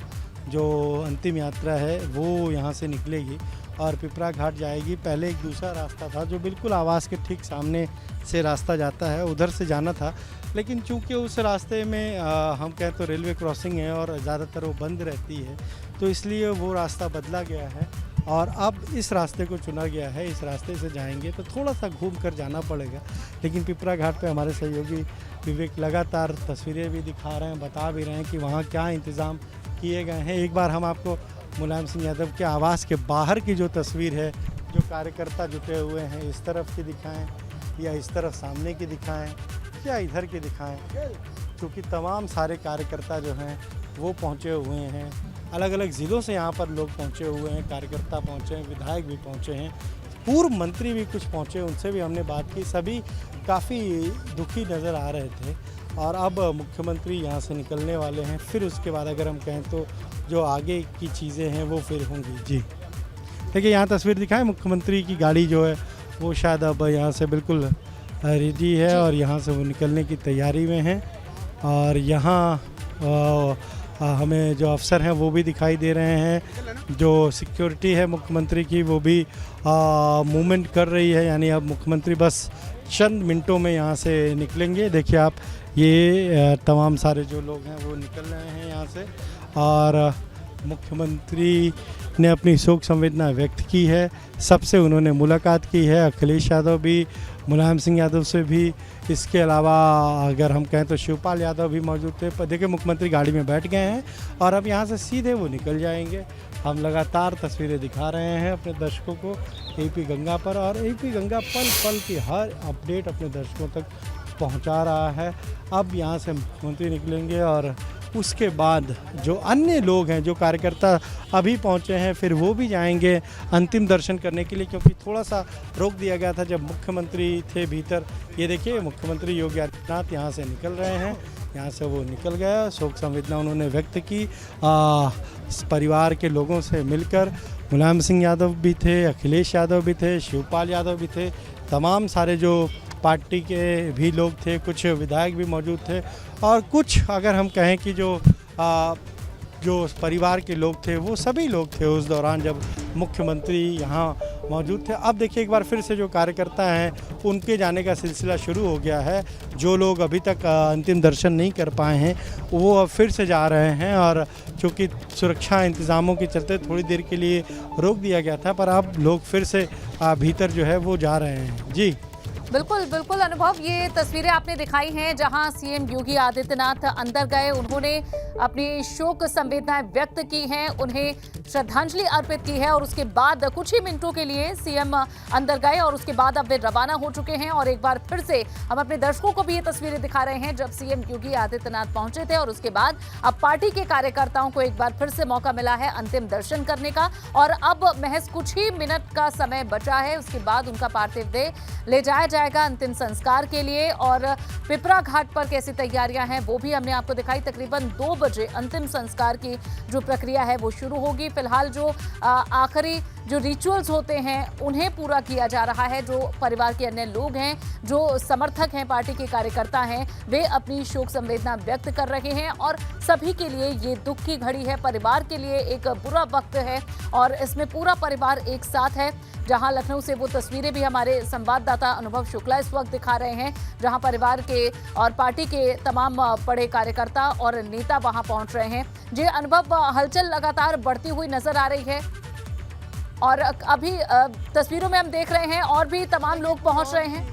जो अंतिम यात्रा है वो यहाँ से निकलेगी और पिपरा घाट जाएगी। पहले एक दूसरा रास्ता था जो बिल्कुल आवास के ठीक सामने से रास्ता जाता है, उधर से जाना था, लेकिन चूंकि उस रास्ते में हम कहें तो रेलवे क्रॉसिंग है और ज़्यादातर वो बंद रहती है, तो इसलिए वो रास्ता बदला गया है और अब इस रास्ते को चुना गया है। इस रास्ते से जाएंगे तो थोड़ा सा घूम कर जाना पड़ेगा, लेकिन पिपरा घाट पे हमारे सहयोगी विवेक लगातार तस्वीरें भी दिखा रहे हैं, बता भी रहे हैं कि वहाँ क्या इंतज़ाम किए गए हैं। एक बार हम आपको मुलायम सिंह यादव के आवास के बाहर की जो तस्वीर है, जो कार्यकर्ता जुटे हुए हैं, इस तरफ की दिखाएँ या इस तरफ सामने की दिखाएँ या इधर की दिखाएँ, क्योंकि तमाम सारे कार्यकर्ता जो हैं वो पहुँचे हुए हैं। अलग अलग ज़िलों से यहाँ पर लोग पहुँचे हुए हैं, कार्यकर्ता पहुँचे हैं, विधायक भी पहुँचे हैं, पूर्व मंत्री भी कुछ पहुँचे, उनसे भी हमने बात की। सभी काफ़ी दुखी नज़र आ रहे थे और अब मुख्यमंत्री यहाँ से निकलने वाले हैं। फिर उसके बाद अगर हम कहें तो जो आगे की चीज़ें हैं वो फिर होंगी। जी देखिए, यहाँ तस्वीर दिखाएं, मुख्यमंत्री की गाड़ी जो है वो शायद अब यहाँ से बिल्कुल रेडी है और यहाँ से वो निकलने की तैयारी में हैं। और यहाँ हमें जो अफसर हैं वो भी दिखाई दे रहे हैं, जो सिक्योरिटी है मुख्यमंत्री की वो भी मूवमेंट कर रही है, यानी अब मुख्यमंत्री बस चंद मिनटों में यहाँ से निकलेंगे। देखिए आप, ये तमाम सारे जो लोग हैं वो निकल रहे हैं यहाँ से और मुख्यमंत्री ने अपनी शोक संवेदना व्यक्त की है। सबसे उन्होंने मुलाकात की है, अखिलेश यादव भी, मुलायम सिंह यादव से भी, इसके अलावा अगर हम कहें तो शिवपाल यादव भी मौजूद थे। पर देखिए मुख्यमंत्री गाड़ी में बैठ गए हैं और अब यहाँ से सीधे वो निकल जाएंगे। हम लगातार तस्वीरें दिखा रहे हैं अपने दर्शकों को एपी गंगा पर, और एपी गंगा पल पल की हर अपडेट अपने दर्शकों तक पहुँचा रहा है। अब यहाँ से मुख्यमंत्री निकलेंगे और उसके बाद जो अन्य लोग हैं, जो कार्यकर्ता अभी पहुंचे हैं, फिर वो भी जाएंगे अंतिम दर्शन करने के लिए, क्योंकि थोड़ा सा रोक दिया गया था जब मुख्यमंत्री थे भीतर। ये देखिए मुख्यमंत्री योगी आदित्यनाथ यहाँ से निकल रहे हैं, यहाँ से वो निकल गया। शोक संवेदना उन्होंने व्यक्त की परिवार के लोगों से मिलकर। मुलायम सिंह यादव भी थे, अखिलेश यादव भी थे, शिवपाल यादव भी थे, तमाम सारे जो पार्टी के भी लोग थे, कुछ विधायक भी मौजूद थे, और कुछ अगर हम कहें कि जो परिवार के लोग थे वो सभी लोग थे उस दौरान जब मुख्यमंत्री यहाँ मौजूद थे। अब देखिए एक बार फिर से जो कार्यकर्ता हैं उनके जाने का सिलसिला शुरू हो गया है। जो लोग अभी तक अंतिम दर्शन नहीं कर पाए हैं वो अब फिर से जा रहे हैं, और चूँकि सुरक्षा इंतज़ामों के चलते थोड़ी देर के लिए रोक दिया गया था, पर अब लोग फिर से भीतर जो है वो जा रहे हैं। जी बिल्कुल बिल्कुल अनुभव, ये तस्वीरें आपने दिखाई हैं जहां सीएम योगी आदित्यनाथ अंदर गए, उन्होंने अपनी शोक संवेदनाएं व्यक्त की हैं, उन्हें श्रद्धांजलि अर्पित की है, और उसके बाद कुछ ही मिनटों के लिए सीएम अंदर गए और उसके बाद अब वे रवाना हो चुके हैं। और एक बार फिर से हम अपने दर्शकों को भी ये तस्वीरें दिखा रहे हैं जब सीएम योगी आदित्यनाथ पहुंचे थे, और उसके बाद अब पार्टी के कार्यकर्ताओं को एक बार फिर से मौका मिला है अंतिम दर्शन करने का, और अब महज कुछ ही मिनट का समय बचा है, उसके बाद उनका पार्थिव देह ले जाया जाएगा अंतिम संस्कार के लिए। और पिपरा घाट पर कैसी तैयारियां हैं वो भी हमने आपको दिखाई। तकरीबन 2 बजे अंतिम संस्कार की जो प्रक्रिया है वो शुरू होगी। फिलहाल जो आखिरी जो रिचुअल्स होते हैं उन्हें पूरा किया जा रहा है। जो परिवार के अन्य लोग हैं, जो समर्थक हैं, पार्टी के कार्यकर्ता हैं, वे अपनी शोक संवेदना व्यक्त कर रहे हैं, और सभी के लिए ये दुख की घड़ी है, परिवार के लिए एक बुरा वक्त है, और इसमें पूरा परिवार एक साथ है। जहां लखनऊ से वो तस्वीरें भी हमारे संवाददाता अनुभव शुक्ला इस वक्त दिखा रहे हैं, जहां परिवार के और पार्टी के तमाम बड़े कार्यकर्ता और नेता वहां पहुंच रहे हैं। जी अनुभव, हलचल लगातार बढ़ती हुई नजर आ रही है, और अभी तस्वीरों में हम देख रहे हैं और भी तमाम लोग पहुंच रहे हैं।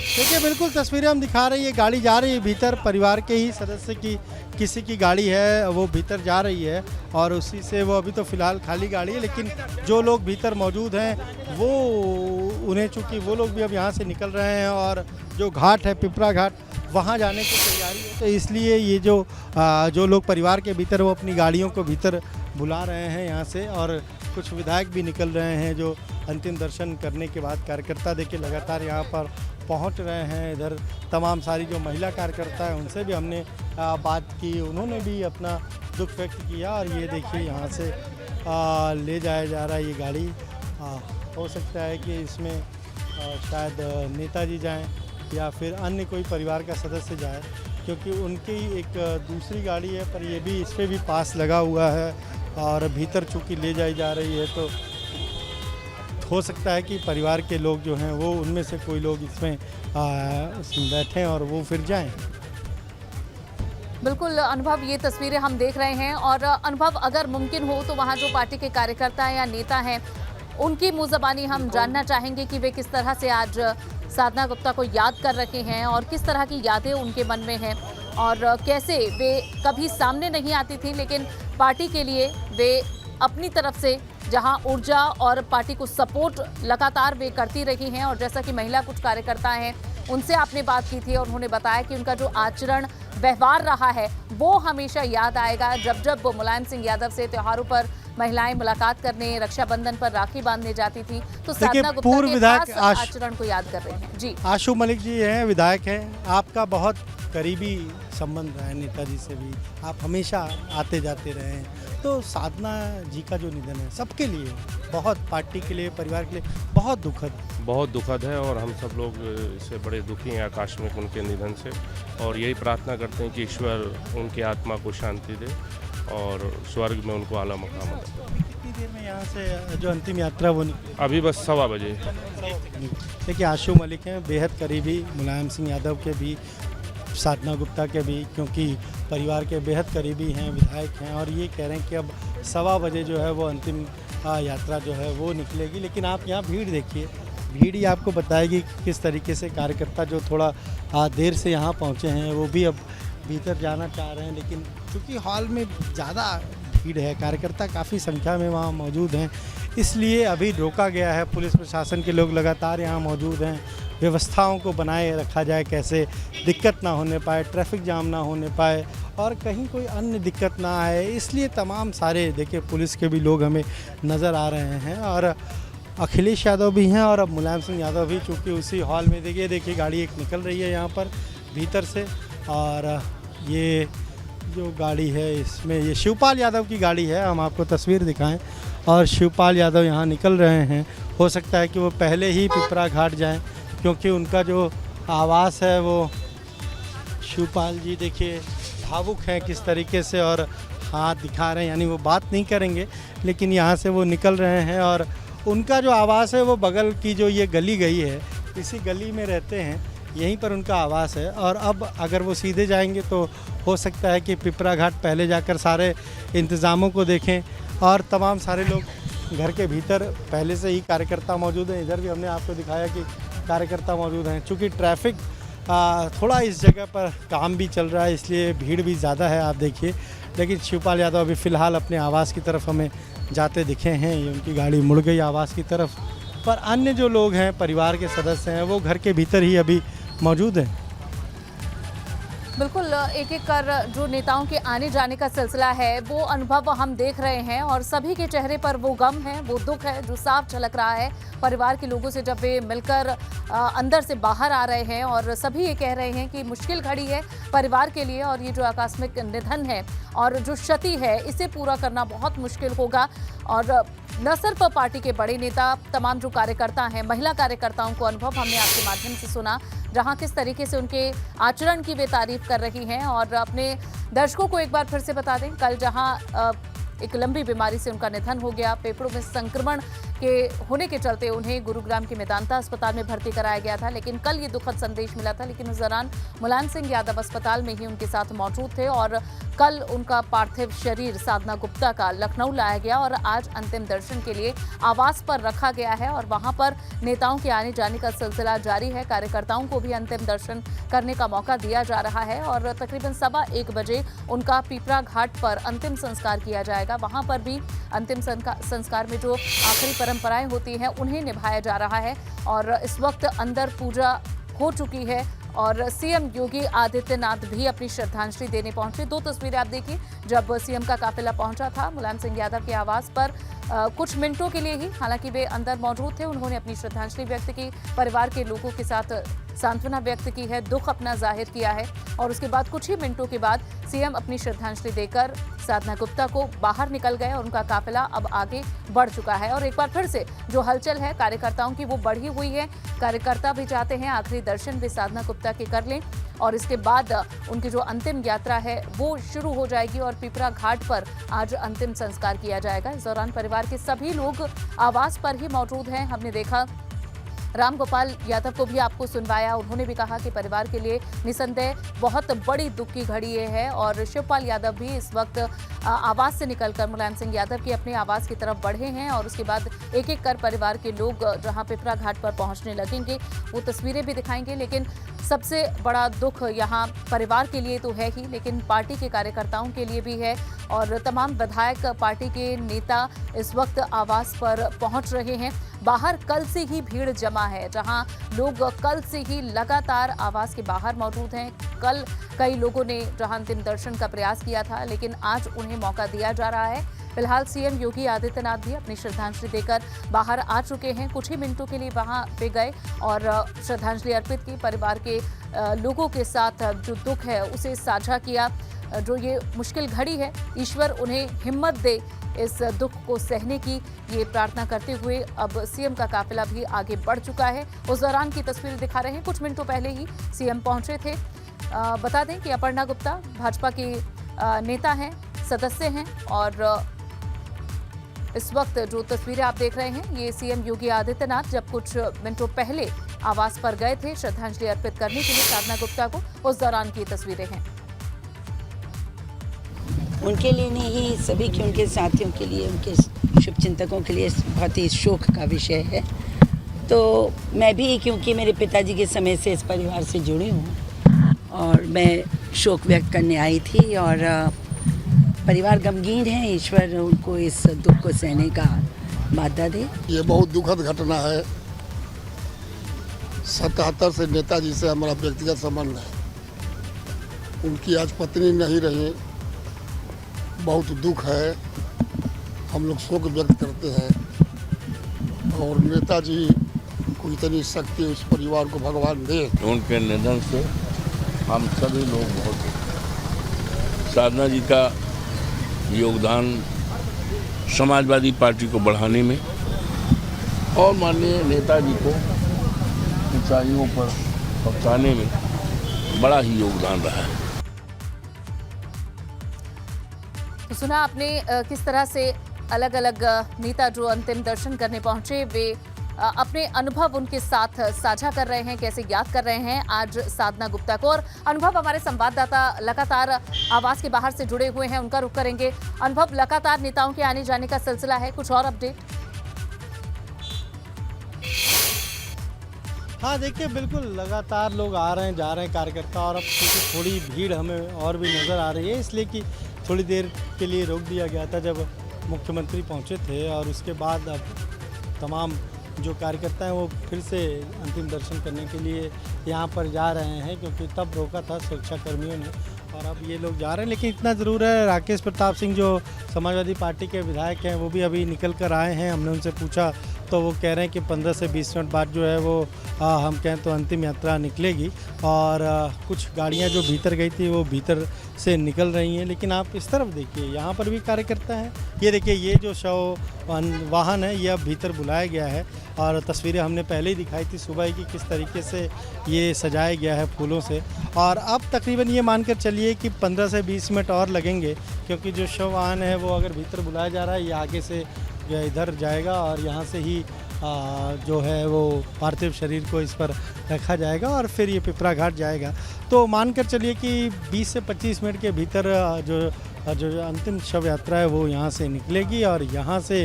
देखिए बिल्कुल तस्वीरें हम दिखा रही है, गाड़ी जा रही है भीतर, परिवार के ही सदस्य की किसी की गाड़ी है वो भीतर जा रही है, और उसी से वो अभी तो फिलहाल खाली गाड़ी है, लेकिन जो लोग भीतर मौजूद हैं वो उन्हें चूँकि वो लोग भी अब यहाँ से निकल रहे हैं, और जो घाट है पिपरा घाट वहाँ जाने की तैयारी है, तो इसलिए ये जो लोग परिवार के भीतर वो अपनी गाड़ियों को भीतर बुला रहे हैं यहाँ से, और कुछ विधायक भी निकल रहे हैं जो अंतिम दर्शन करने के बाद। कार्यकर्ता देखिए लगातार यहाँ पर पहुँच रहे हैं। इधर तमाम सारी जो महिला कार्यकर्ता हैं उनसे भी हमने बात की, उन्होंने भी अपना दुख व्यक्त किया, और ये देखिए यहाँ से ले जाया जा रहा है ये गाड़ी। हो सकता है कि इसमें शायद नेताजी जाएं या फिर अन्य कोई परिवार का सदस्य जाए, क्योंकि उनकी एक दूसरी गाड़ी है, पर ये भी इस पर भी पास लगा हुआ है, और भीतर चूँकि ले जाई जा रही है, तो हो सकता है कि परिवार के लोग जो हैं वो उनमें से कोई लोग इसमें बैठें और वो फिर जाएं। बिल्कुल अनुभव, ये तस्वीरें हम देख रहे हैं, और अनुभव अगर मुमकिन हो तो वहाँ जो पार्टी के कार्यकर्ता या नेता हैं उनकी मुँह ज़बानी हम जानना चाहेंगे कि वे किस तरह से आज साधना गुप्ता को याद कर रखे हैं, और किस तरह की यादें उनके मन में हैं, और कैसे वे कभी सामने नहीं आती थी, लेकिन पार्टी के लिए वे अपनी तरफ से जहां ऊर्जा और पार्टी को सपोर्ट लगातार वे करती रही हैं। और जैसा कि महिला कुछ कार्यकर्ता हैं उनसे आपने बात की थी, और उन्होंने बताया कि उनका जो आचरण व्यवहार रहा है वो हमेशा याद आएगा। जब जब वो मुलायम सिंह यादव से त्योहारों पर महिलाएं मुलाकात करने, रक्षाबंधन पर राखी बांधने जाती थी, तो साधना गुप्ता के खास आचरण को याद कर रहे हैं। जी आशु मलिक जी हैं, विधायक हैं, आपका बहुत करीबी संबंध रहा है नेताजी से भी, आप हमेशा आते जाते रहे हैं, तो साधना जी का जो निधन है सबके लिए बहुत, पार्टी के लिए, परिवार के लिए बहुत दुखद है, और हम सब लोग इससे बड़े दुखी हैं आकस्मिक उनके निधन से, और यही प्रार्थना करते हैं कि ईश्वर उनकी आत्मा को शांति दे और स्वर्ग में उनको आला मकाम दे। कितनी देर में यहाँ से जो अंतिम यात्रा वो अभी बस 1:15 बजे। देखिए आशु मलिक हैं, बेहद करीबी मुलायम सिंह यादव के भी, साधना गुप्ता के भी, क्योंकि परिवार के बेहद करीबी हैं, विधायक हैं, और ये कह रहे हैं कि अब 1:15 बजे जो है वो अंतिम यात्रा जो है वो निकलेगी। लेकिन आप यहाँ भीड़ देखिए, भीड़ ही आपको बताएगी कि किस तरीके से कार्यकर्ता जो थोड़ा देर से यहाँ पहुँचे हैं वो भी अब भीतर जाना चाह रहे हैं, लेकिन क्योंकि हॉल में ज़्यादा भीड़ है, कार्यकर्ता काफ़ी संख्या में वहाँ मौजूद हैं, इसलिए अभी रोका गया है। पुलिस प्रशासन के लोग लगातार यहाँ मौजूद हैं, व्यवस्थाओं को बनाए रखा जाए, कैसे दिक्कत ना होने पाए, ट्रैफिक जाम ना होने पाए और कहीं कोई अन्य दिक्कत ना आए, इसलिए तमाम सारे देखिए पुलिस के भी लोग हमें नज़र आ रहे हैं। और अखिलेश यादव भी हैं और अब मुलायम सिंह यादव भी, चूँकि उसी हॉल में देखिए गाड़ी एक निकल रही है यहाँ पर भीतर से। और ये जो गाड़ी है इसमें ये शिवपाल यादव की गाड़ी है, हम आपको तस्वीर दिखाएं। और शिवपाल यादव यहाँ निकल रहे हैं, हो सकता है कि वो पहले ही पिपरा घाट जाएं, क्योंकि उनका जो आवास है वो शिवपाल जी देखिए भावुक हैं किस तरीके से और हाथ दिखा रहे हैं, यानी वो बात नहीं करेंगे लेकिन यहाँ से वो निकल रहे हैं। और उनका जो आवास है वो बगल की जो ये गली गई है, इसी गली में रहते हैं, यहीं पर उनका आवास है। और अब अगर वो सीधे जाएंगे तो हो सकता है कि पिपरा घाट पहले जाकर सारे इंतज़ामों को देखें। और तमाम सारे लोग घर के भीतर पहले से ही कार्यकर्ता मौजूद हैं, इधर भी हमने आपको दिखाया कि कार्यकर्ता मौजूद हैं। चूँकि ट्रैफिक थोड़ा इस जगह पर काम भी चल रहा है, इसलिए भीड़ भी ज़्यादा है, आप देखिए। लेकिन शिवपाल यादव अभी फ़िलहाल अपने आवास की तरफ हमें जाते दिखे हैं, ये उनकी गाड़ी मुड़ गई आवास की तरफ। पर अन्य जो लोग हैं, परिवार के सदस्य हैं, वो घर के भीतर ही अभी मौजूद हैं। बिल्कुल, एक एक कर जो नेताओं के आने जाने का सिलसिला है वो अनुभव हम देख रहे हैं और सभी के चेहरे पर वो गम है, वो दुख है जो साफ झलक रहा है परिवार के लोगों से जब वे मिलकर अंदर से बाहर आ रहे हैं। और सभी ये कह रहे हैं कि मुश्किल घड़ी है परिवार के लिए और ये जो आकस्मिक निधन है और जो क्षति है इसे पूरा करना बहुत मुश्किल होगा। और न सिर्फ पार्टी के बड़े नेता, तमाम जो कार्यकर्ता हैं, महिला कार्यकर्ताओं को अनुभव हमने आपके माध्यम से सुना, जहां किस तरीके से उनके आचरण की वे तारीफ कर रही हैं। और अपने दर्शकों को एक बार फिर से बता दें, कल जहां एक लंबी बीमारी से उनका निधन हो गया, फेफड़ों में संक्रमण के होने के चलते उन्हें गुरुग्राम के मेदांता अस्पताल में भर्ती कराया गया था। लेकिन कल ये दुखद संदेश मिला था, लेकिन उस दौरान मुलायम सिंह यादव अस्पताल में ही उनके साथ मौजूद थे। और कल उनका पार्थिव शरीर साधना गुप्ता का लखनऊ लाया गया और आज अंतिम दर्शन के लिए आवास पर रखा गया है। और वहां पर नेताओं के आने जाने का सिलसिला जारी है, कार्यकर्ताओं को भी अंतिम दर्शन करने का मौका दिया जा रहा है। और तकरीबन 1:15 बजे उनका पिपरा घाट पर अंतिम संस्कार किया जाएगा। वहां पर भी अंतिम संस्कार में जो आखिरी परंपराएं होती हैं उन्हें निभाया जा रहा है। और इस वक्त अंदर पूजा हो चुकी है और सीएम योगी आदित्यनाथ भी अपनी श्रद्धांजलि देने पहुंचे। दो तस्वीरें आप देखिए, जब सीएम का काफिला पहुंचा था मुलायम सिंह यादव के आवास पर कुछ मिनटों के लिए ही, हालांकि वे अंदर मौजूद थे, उन्होंने अपनी श्रद्धांजलि व्यक्त की, परिवार के लोगों के साथ सांत्वना व्यक्त की है, दुख अपना जाहिर किया है। और उसके बाद कुछ ही मिनटों के बाद सीएम अपनी श्रद्धांजलि देकर साधना गुप्ता को बाहर निकल गए और उनका काफिला अब आगे बढ़ चुका है। और एक बार फिर से जो हलचल है कार्यकर्ताओं की वो बढ़ी हुई है। कार्यकर्ता भी चाहते हैं आखिरी दर्शन भी साधना गुप्ता के कर लें और इसके बाद उनकी जो अंतिम यात्रा है वो शुरू हो जाएगी और पिपरा घाट पर आज अंतिम संस्कार किया जाएगा। इस दौरान परिवार के सभी लोग आवास पर ही मौजूद हैं। हमने देखा रामगोपाल यादव को भी आपको सुनवाया, उन्होंने भी कहा कि परिवार के लिए निसंदेह बहुत बड़ी दुख की घड़ी ये है। और शिवपाल यादव भी इस वक्त आवास से निकलकर मुलायम सिंह यादव के अपने आवास की तरफ बढ़े हैं और उसके बाद एक एक कर परिवार के लोग जहां पिपरा घाट पर पहुंचने लगेंगे वो तस्वीरें भी दिखाएंगे। लेकिन सबसे बड़ा दुख यहाँ परिवार के लिए तो है ही, लेकिन पार्टी के कार्यकर्ताओं के लिए भी है। और तमाम विधायक, पार्टी के नेता इस वक्त आवास पर पहुंच रहे हैं। बाहर कल से ही भीड़ जमा है, जहां लोग कल से ही लगातार आवास के बाहर मौजूद हैं। कल कई लोगों ने जहां अंतिम दर्शन का प्रयास किया था, लेकिन आज उन्हें मौका दिया जा रहा है। फिलहाल सीएम योगी आदित्यनाथ भी अपनी श्रद्धांजलि देकर बाहर आ चुके हैं, कुछ ही मिनटों के लिए वहां पे गए और श्रद्धांजलि अर्पित की, परिवार के लोगों के साथ जो दुख है उसे साझा किया। जो ये मुश्किल घड़ी है, ईश्वर उन्हें हिम्मत दे इस दुख को सहने की, ये प्रार्थना करते हुए अब सीएम का काफिला भी आगे बढ़ चुका है। उस दौरान की तस्वीर दिखा रहे हैं, कुछ मिनटों पहले ही सीएम पहुंचे थे। बता दें कि अपर्णा गुप्ता भाजपा की नेता हैं, सदस्य हैं और इस वक्त जो तस्वीरें आप देख रहे हैं ये सीएम योगी आदित्यनाथ जब कुछ मिनटों पहले आवास पर गए थे श्रद्धांजलि अर्पित करने के लिए साधना गुप्ता को, उस दौरान की तस्वीरें हैं। उनके लिए नहीं, सभी के, उनके साथियों के लिए, उनके शुभचिंतकों के लिए बहुत ही शोक का विषय है। तो मैं भी, क्योंकि मेरे पिताजी के समय से इस परिवार से जुड़ी हूँ और मैं शोक व्यक्त करने आई थी और परिवार गमगीन है। ईश्वर उनको इस दुख को सहने का मादा दे। ये बहुत दुखद घटना है। 77 से नेताजी से हमारा व्यक्तिगत संबंध है। उनकी आज पत्नी नहीं रही, बहुत दुख है। हम लोग शोक व्यक्त करते हैं और नेताजी को इतनी शक्ति उस परिवार को भगवान दे। उनके निधन से हम सभी लोग बहुत दुखी। साधना जी का योगदान समाजवादी पार्टी को बढ़ाने में और माननीय नेताजी को ऊंचाइयों पर पहुंचाने में बड़ा ही योगदान रहा है। तो सुना आपने किस तरह से अलग अलग नेता जो अंतिम दर्शन करने पहुंचे वे अपने अनुभव उनके साथ साझा कर रहे हैं, कैसे याद कर रहे हैं आज साधना गुप्ता को। और अनुभव हमारे संवाददाता लगातार आवास के बाहर से जुड़े हुए हैं, उनका रुख करेंगे। अनुभव, लगातार नेताओं के आने जाने का सिलसिला है, कुछ और अपडेट? हाँ देखिए, बिल्कुल लगातार लोग आ रहे हैं जा रहे हैं कार्यकर्ता, और अब क्योंकि थोड़ी भीड़ हमें और भी नज़र आ रही है, इसलिए कि थोड़ी देर के लिए रोक दिया गया था जब मुख्यमंत्री पहुंचे थे, और उसके बाद अब तमाम जो कार्यकर्ता हैं वो फिर से अंतिम दर्शन करने के लिए यहाँ पर जा रहे हैं, क्योंकि तब रोका था सुरक्षा कर्मियों ने, और अब ये लोग जा रहे हैं। लेकिन इतना ज़रूर है, राकेश प्रताप सिंह जो समाजवादी पार्टी के विधायक हैं वो भी अभी निकल कर आए हैं। हमने उनसे पूछा तो वो कह रहे हैं कि 15 से 20 मिनट बाद जो है वो हम कहें तो अंतिम यात्रा निकलेगी, और कुछ गाड़ियां जो भीतर गई थी वो भीतर से निकल रही हैं। लेकिन आप इस तरफ देखिए, यहाँ पर भी कार्यकर्ता हैं। ये देखिए, ये जो शव वाहन है ये अब भीतर बुलाया गया है, और तस्वीरें हमने पहले ही दिखाई थी सुबह की किस तरीके से ये सजाया गया है फूलों से। और अब तकरीबन ये मानकर चलिए कि 15 से 20 मिनट और लगेंगे, क्योंकि जो शव वाहन है वो अगर भीतर बुलाया जा रहा है, ये आगे से इधर जाएगा और यहाँ से ही जो है वो पार्थिव शरीर को इस पर रखा जाएगा और फिर ये पिपरा घाट जाएगा। तो मानकर चलिए कि 20 से 25 मिनट के भीतर जो अंतिम शव यात्रा है वो यहाँ से निकलेगी, और यहाँ से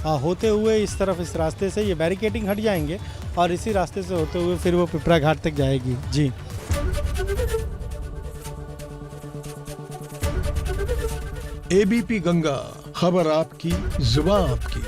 होते हुए इस तरफ इस रास्ते से ये बैरिकेडिंग हट जाएंगे और इसी रास्ते से होते हुए फिर वो पिपरा घाट तक जाएगी। जी एबीपी गंगा, खबर आपकी, जुबान आपकी।